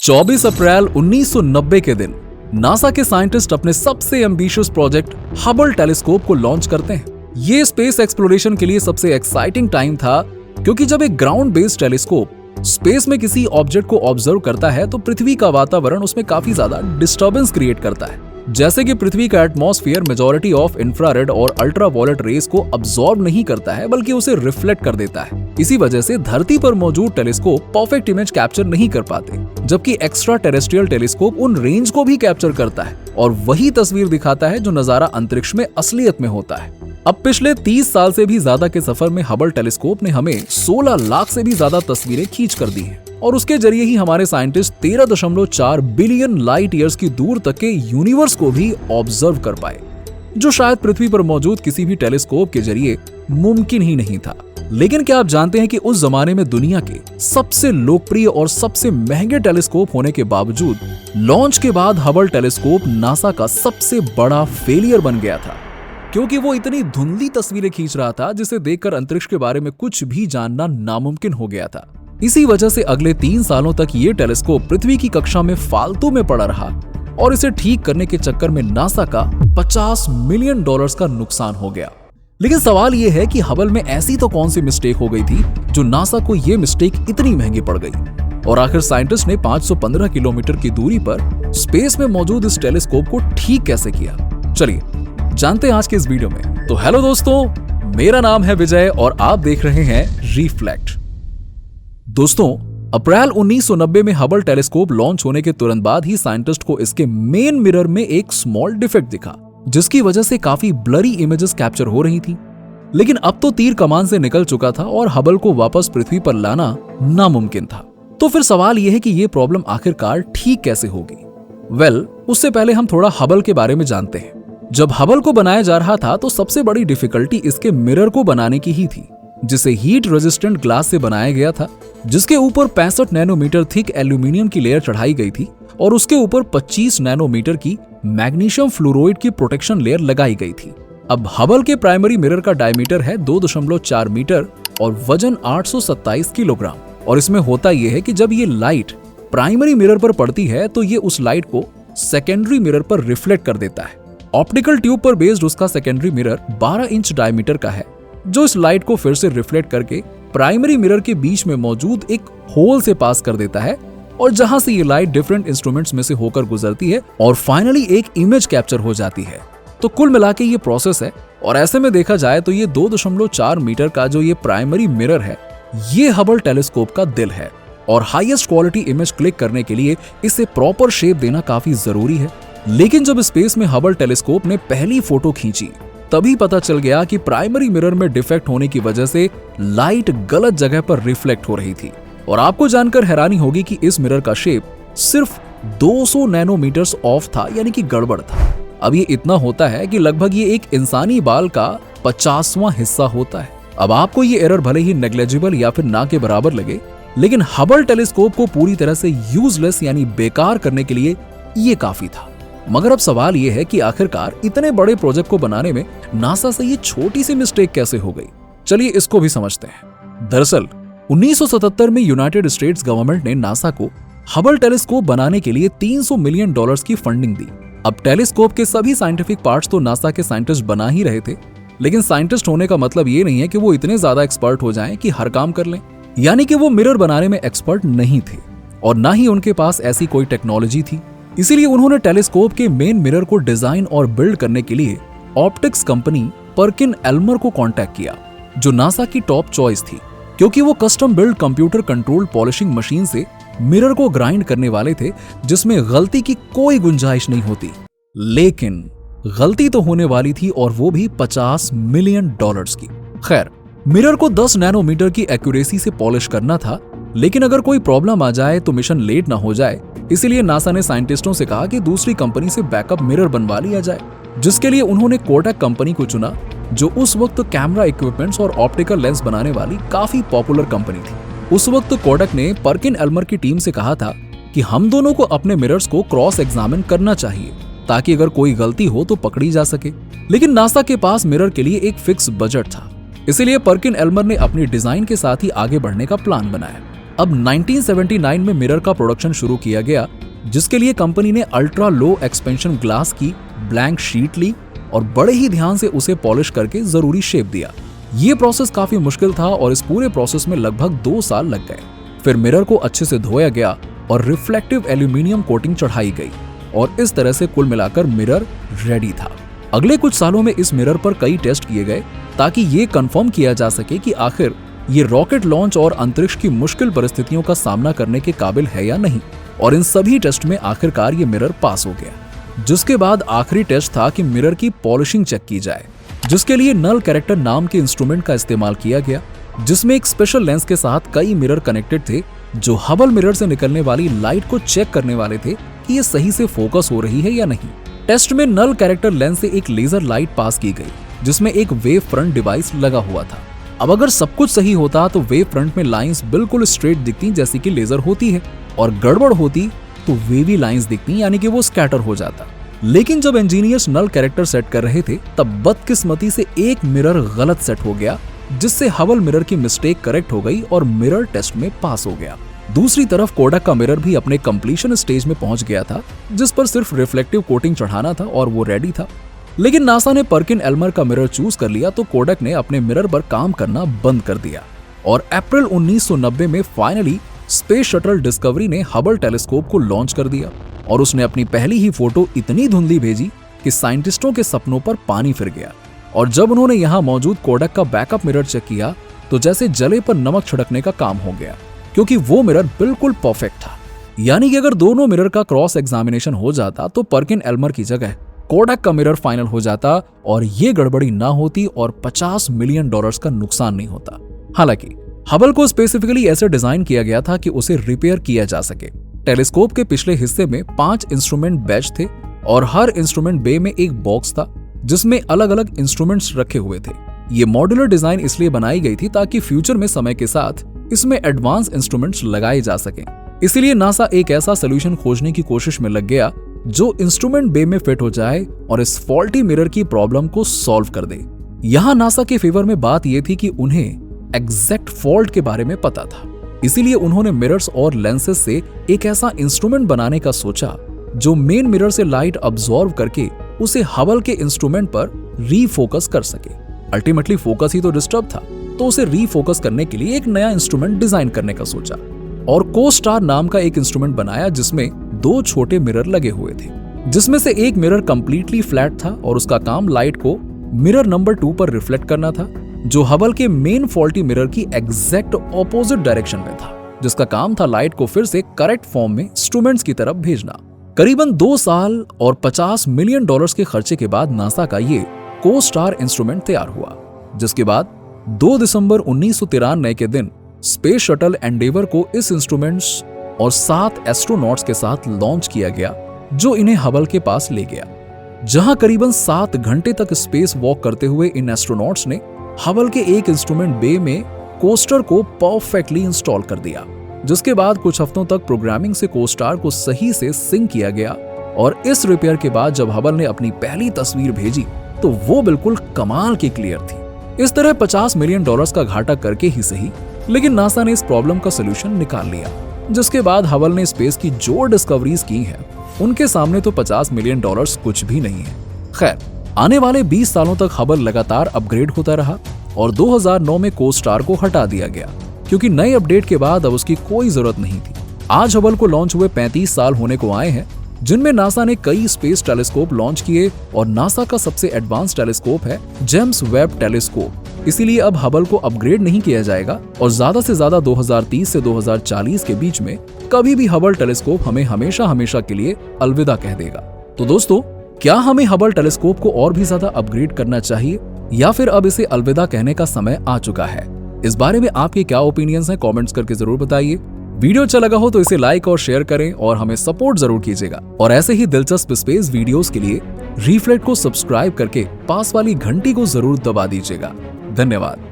24 अप्रैल 1990 के दिन नासा के साइंटिस्ट अपने सबसे एम्बिशियस प्रोजेक्ट हबल टेलीस्कोप को लॉन्च करते हैं। ये स्पेस एक्सप्लोरेशन के लिए सबसे एक्साइटिंग टाइम था, क्योंकि जब एक ग्राउंड बेस्ड टेलीस्कोप स्पेस में किसी ऑब्जेक्ट को ऑब्जर्व करता है तो पृथ्वी का वातावरण उसमें काफी ज्यादा डिस्टर्बेंस क्रिएट करता है। जैसे कि पृथ्वी का एटमॉस्फेयर मेजॉरिटी ऑफ इंफ्रारेड और अल्ट्रावायलेट रेस को अब्सॉर्ब नहीं करता है, बल्कि उसे रिफ्लेक्ट कर देता है। इसी वजह से धरती पर मौजूद टेलीस्कोप परफेक्ट इमेज कैप्चर नहीं कर पाते, जबकि एक्स्ट्रा टेरेस्ट्रियल टेलीस्कोप उन रेंज को भी कैप्चर करता है और वही तस्वीर दिखाता है जो नजारा अंतरिक्ष में असलियत में होता है। अब पिछले 30 साल से भी ज्यादा के सफर में हबल टेलीस्कोप ने हमें 16 लाख से भी ज्यादा तस्वीरें खींच कर दी हैं और उसके जरिए ही हमारे साइंटिस्ट 13.4 बिलियन लाइट ईयर्स की दूर तक के यूनिवर्स को भी ऑब्जर्व कर पाए, जो शायद पृथ्वी पर मौजूद किसी भी टेलीस्कोप के जरिए मुमकिन ही नहीं था। लेकिन क्या आप जानते हैं कि उस जमाने में दुनिया के सबसे लोकप्रिय और सबसे महंगे टेलीस्कोप होने के बावजूद लॉन्च के बाद हबल टेलीस्कोप नासा का सबसे बड़ा फेलियर बन गया था, क्योंकि वो इतनी धुंधली तस्वीरें खींच रहा था जिसे देखकर अंतरिक्ष के बारे में कुछ भी जानना नामुमकिन हो गया था। इसी वजह से अगले 3 सालों तक ये टेलीस्कोप पृथ्वी की कक्षा में फालतू में पड़ा रहा और इसे ठीक करने के चक्कर में नासा का $50 मिलियन का नुकसान हो गया। लेकिन सवाल ये है कि हबल में ऐसी तो कौन सी मिस्टेक हो गई थी जो नासा को ये मिस्टेक इतनी महंगी पड़ गई, और आखिर साइंटिस्ट ने 515 किलोमीटर की दूरी पर स्पेस में मौजूद इस टेलीस्कोप को ठीक कैसे किया? चलिए जानते हैं आज के इस वीडियो में। तो हेलो दोस्तों, मेरा नाम है विजय और आप देख रहे हैं रिफ्लेक्ट। दोस्तों, अप्रैल 1990 में हबल टेलीस्कोप लॉन्च होने के तुरंत बाद ही साइंटिस्ट को इसके मेन मिरर में एक स्मॉल डिफेक्ट दिखा, जिसकी वजह से काफी ब्लरी इमेजेस कैप्चर हो रही थी। लेकिन अब तो तीर कमान से निकल चुका था और हबल को वापस पृथ्वी पर लाना नामुमकिन था। तो फिर सवाल यह है कि यह प्रॉब्लम आखिरकार ठीक कैसे होगी? उससे पहले हम थोड़ा हबल के बारे में जानते हैं। जब हबल को बनाया जा रहा था तो सबसे बड़ी डिफिकल्टी इसके मिरर को बनाने की ही थी, जिसे हीट रेजिस्टेंट ग्लास से बनाया गया था, जिसके ऊपर 65 नैनोमीटर थिक एल्यूमिनियम की लेयर चढ़ाई गई थी और उसके ऊपर 25 नैनोमीटर की मैग्नीशियम फ्लोराइड की प्रोटेक्शन लेयर लगाई गई थी। अब हबल के प्राइमरी मिरर का डायमीटर है 2.4 मीटर और वजन 827 किलोग्राम। और इसमें होता यह है कि जब ये लाइट प्राइमरी मिरर पर पड़ती है तो ये उस लाइट को सेकेंडरी मिरर पर रिफ्लेक्ट कर देता है। ऑप्टिकल ट्यूब पर बेस्ड उसका सेकेंडरी मिरर 12 इंच डायमीटर का है, जो इस लाइट को फिर से रिफ्लेक्ट करके प्राइमरी मिरर के बीच में मौजूद एक होल से पास कर देता है, और जहां से ये लाइट डिफरेंट इंस्ट्रूमेंट्स में से होकर गुजरती है और फाइनली एक इमेज कैप्चर हो जाती है। तो कुल मिला के ये प्रोसेस है, और ऐसे में देखा जाए तो ये 2.4 मीटर का जो ये प्राइमरी मिरर है, ये हबल टेलीस्कोप का दिल है, और हाईएस्ट क्वालिटी इमेज क्लिक करने के लिए इसे प्रॉपर शेप देना काफी जरूरी है। लेकिन जब स्पेस में हबल टेलीस्कोप ने पहली फोटो खींची, तभी पता चल गया कि प्राइमरी मिरर में डिफेक्ट होने की वजह से लाइट गलत जगह पर रिफ्लेक्ट हो रही थी। और आपको जानकर हैरानी होगी कि इस मिरर का शेप सिर्फ 200 नैनोमीटर्स ऑफ था, यानी कि गड़बड़ था। अब ये इतना होता है कि लगभग ये एक इंसानी बाल का 50वां हिस्सा होता है। अब आपको ये एरर भले ही नेग्लिजिबल या फिर ना के बराबर लगे, लेकिन हबल टेलीस्कोप को पूरी तरह से यूजलेस यानी बेकार करने के लिए ये काफी था। मगर अब सवाल यह है कि आखिरकार इतने बड़े प्रोजेक्ट को बनाने में नासा से ये छोटी सी मिस्टेक कैसे हो गई? चलिए इसको भी समझते हैं। दरअसल 1977 में यूनाइटेड स्टेट्स गवर्नमेंट ने नासा को हबल टेलीस्कोप बनाने के लिए $300 मिलियन की फंडिंग दी। अब टेलीस्कोप के सभी साइंटिफिक पार्ट्स तो नासा के साइंटिस्ट बना ही रहे थे, लेकिन साइंटिस्ट होने का मतलब ये नहीं है कि वो इतने ज्यादा एक्सपर्ट हो जाएं कि हर काम कर लें। यानी कि वो मिरर बनाने में एक्सपर्ट नहीं थे और ना ही उनके पास ऐसी कोई टेक्नोलॉजी थी। इसीलिए उन्होंने टेलीस्कोप के मेन मिरर को डिजाइन और बिल्ड करने के लिए ऑप्टिक्स कंपनी पर्किन एल्मर को कांटेक्ट किया, जो नासा की टॉप चॉइस थी, क्योंकि वो custom build computer controlled polishing machine से मिरर को ग्राइंड करने वाले थे, जिसमें गलती की कोई गुंजाइश नहीं होती। लेकिन गलती तो होने वाली थी, और वो भी $50 मिलियन की। खैर, मिरर को 10 नैनोमीटर की एक्यूरेसी से पॉलिश करना था, लेकिन अगर कोई प्रॉब्लम आ जाए तो मिशन लेट ना हो जाए, इसीलिए नासा ने साइंटिस्टों से कहा कि दूसरी कंपनी से बैकअप मिरर बनवा लिया जाए, जिसके लिए उन्होंने कोडक कंपनी को चुना, जो उस वक्त कैमरा इक्विपमेंट्स और ऑप्टिकल लेंस बनाने वाली काफी पॉपुलर कंपनी थी। उस वक्त कोडक ने पर्किन एल्मर की टीम से कहा था कि हम दोनों को अपने मिरर्स को क्रॉस एग्जामिन करना चाहिए, ताकि अगर कोई गलती हो तो पकड़ी जा सके। लेकिन नासा के पास मिरर के लिए एक फिक्स बजट था, इसीलिए पर्किन एल्मर ने अपनी डिजाइन के साथ ही आगे बढ़ने का प्लान बनाया। अब 1979 में मिरर का प्रोडक्शन शुरू किया गया, जिसके लिए कंपनी ने अल्ट्रा लो एक्सपेंशन ग्लास की ब्लैंक शीट ली और बड़े ही ध्यान से उसे पॉलिश करके जरूरी शेप दिया। ये प्रोसेस काफी मुश्किल था और इस पूरे प्रोसेस में लगभग 2 साल लग गए। फिर मिरर को अच्छे से धोया गया और रिफ्लेक्टिव एल्यूमिनियम कोटिंग चढ़ाई गई और इस तरह से कुल मिलाकर मिरर रेडी था। अगले कुछ सालों में इस मिरर पर कई टेस्ट किए गए ताकि ये कंफर्म किया जा सके कि आखिर ये रॉकेट लॉन्च और अंतरिक्ष की मुश्किल परिस्थितियों का सामना करने के काबिल है या नहीं। और इन सभी टेस्ट में आखिरकार ये मिरर पास हो गया, जिसके बाद आखिरी टेस्ट था कि मिरर की पॉलिशिंग चेक की जाए, जिसके लिए नल कैरेक्टर नाम के इंस्ट्रूमेंट का इस्तेमाल किया गया, जिसमें एक स्पेशल लेंस के साथ कई मिरर कनेक्टेड थे जो हबल मिरर से निकलने वाली लाइट को चेक करने वाले थे कि ये सही से फोकस हो रही है या नहीं। टेस्ट में नल कैरेक्टर लेंस से एक लेजर लाइट पास की गई, जिसमें एक वेव फ्रंट डिवाइस लगा हुआ था। अब अगर सब कुछ सही होता तो वेव फ्रंट में लाइंस बिल्कुल स्ट्रेट दिखती जैसी कि लेजर होती है, और गड़बड़ होती तो वेवी लाइंस दिखती, यानी कि वो स्कैटर हो जाता। लेकिन जब इंजीनियर्स नल कैरेक्टर सेट कर रहे थे तब बदकिस्मती से एक मिरर गलत सेट हो गया, जिससे हबल मिरर की मिस्टेक करेक्ट हो गई और मिरर टेस्ट में पास हो गया। दूसरी तरफ कोडक का मिरर भी अपने कंप्लीशन स्टेज में पहुंच गया था, जिस पर सिर्फ रिफ्लेक्टिव कोटिंग चढ़ाना था और वो रेडी था। लेकिन नासा ने पर्किन एल्मर का मिरर चूज कर लिया तो कोडक ने अपने मिरर पर काम करना बंद कर दिया और अप्रैल 1990 में फाइनली स्पेस शटल डिस्कवरी ने हबल टेलीस्कोप को लॉन्च कर दिया और उसने अपनी पहली ही फोटो इतनी धुंधली भेजी कि साइंटिस्टों के सपनों पर पानी फिर गया। और जब उन्होंने यहाँ मौजूद कोडक का बैकअप मिरर चेक किया तो जैसे जले पर नमक छिड़कने का काम हो गया, क्योंकि वो मिरर बिल्कुल परफेक्ट था। यानी कि अगर दोनों मिरर का क्रॉस एग्जामिनेशन हो जाता तो पर्किन एल्मर की जगह कोडक का मिरर फाइनल हो जाता और ये गड़बड़ी ना होती और $50 मिलियन का नुकसान नहीं होता। हालांकि हबल को स्पेसिफिकली ऐसे डिजाइन किया गया था कि उसे रिपेयर किया जा सके। टेलीस्कोप के पिछले हिस्से में 5 इंस्ट्रूमेंट बैच थे और हर इंस्ट्रूमेंट बे में एक बॉक्स था जिसमें अलग अलग इंस्ट्रूमेंट्स रखे हुए थे। ये मॉड्यूलर डिजाइन इसलिए बनाई गई थी ताकि फ्यूचर में समय के साथ इसमें एडवांस इंस्ट्रूमेंट्स लगाए जा सकें। इसीलिए नासा एक ऐसा सोल्यूशन खोजने की कोशिश में लग गया जो इंस्ट्रूमेंट बे में फिट हो जाए और इस फॉल्टी मिरर की प्रॉब्लम को सॉल्व कर दे। यहाँ नासा के फेवर में बात यह थी कि उन्हें एग्जैक्ट फॉल्ट के बारे में पता था, इसीलिए उन्होंने मिरर्स और लेंसेज से एक ऐसा इंस्ट्रूमेंट बनाने का सोचा जो मेन मिरर से लाइट अब्सॉर्ब करके उसे हबल के इंस्ट्रूमेंट पर रीफोकस कर सके। अल्टीमेटली फोकस ही तो डिस्टर्ब था, तो उसे रीफोकस करने के लिए एक नया इंस्ट्रूमेंट डिजाइन करने का सोचा और कोस्टार नाम का एक इंस्ट्रूमेंट बनाया जिसमें 2 छोटे मिरर लगे हुए थे, जिसमें से एक मिरर कंप्लीटली फ्लैट था और उसका काम लाइट को मिरर नंबर 2 पर रिफ्लेक्ट करना था, जो हबल के मेन फॉल्टी मिरर की एग्जैक्ट ऑपोजिट डायरेक्शन में था, जिसका काम था लाइट को फिर से करेक्ट फॉर्म में इंस्ट्रूमेंट्स की तरफ भेजना। करीबन 2 साल और $50 मिलियन के खर्चे के बाद नासा का ये कोस्टार इंस्ट्रूमेंट तैयार हुआ, जिसके बाद 2 दिसंबर 1993 के दिन स्पेस शटल एंडेवर को इस इंस्ट्रूमेंट्स और 7 एस्ट्रोनॉट्स के साथ लॉन्च किया गया, जो इन्हें हबल के पास ले गया, जहां करीबन 7 घंटे तक स्पेस वॉक करते हुए इन एस्ट्रोनॉट्स ने हबल के एक इंस्ट्रूमेंट बे में कोस्टर को परफेक्टली इंस्टॉल कर दिया, जिसके बाद कुछ हफ्तों तक प्रोग्रामिंग से कोस्टार को सही से सिंक किया गया। और इस रिपेयर के बाद जब हबल ने अपनी पहली तस्वीर भेजी तो वो बिल्कुल कमाल की क्लियर थी। इस तरह $50 मिलियन का घाटा करके ही सही, लेकिन नासा ने इस प्रॉब्लम का सोल्यूशन निकाल लिया, जिसके बाद हबल ने स्पेस की जो डिस्कवरीज की हैं उनके सामने तो $50 मिलियन कुछ भी नहीं है। खैर, आने वाले 20 सालों तक हबल लगातार अपग्रेड होता रहा और 2009 में कोस्टार को हटा दिया गया, क्योंकि नए अपडेट के बाद अब उसकी कोई जरूरत नहीं थी। आज हबल को लॉन्च हुए 35 साल होने को आए हैं, जिनमें नासा ने कई स्पेस टेलीस्कोप लॉन्च किए और नासा का सबसे एडवांस टेलीस्कोप है जेम्स वेब टेलीस्कोप। इसीलिए अब हबल को अपग्रेड नहीं किया जाएगा और ज्यादा से ज्यादा 2030 से 2040 के बीच में कभी भी हबल टेलीस्कोप हमें हमेशा हमेशा के लिए अलविदा कह देगा। तो दोस्तों, क्या हमें हबल टेलीस्कोप को और भी ज्यादा अपग्रेड करना चाहिए या फिर अब इसे अलविदा कहने का समय आ चुका है? इस बारे में आपके क्या ओपिनियंस हैं, कमेंट्स करके जरूर बताइए। वीडियो अच्छा लगा हो तो इसे लाइक और शेयर करें और हमें सपोर्ट जरूर कीजिएगा। और ऐसे ही दिलचस्प स्पेस वीडियोस के लिए रिफ्लेक्ट को सब्सक्राइब करके पास वाली घंटी को जरूर दबा दीजिएगा। धन्यवाद।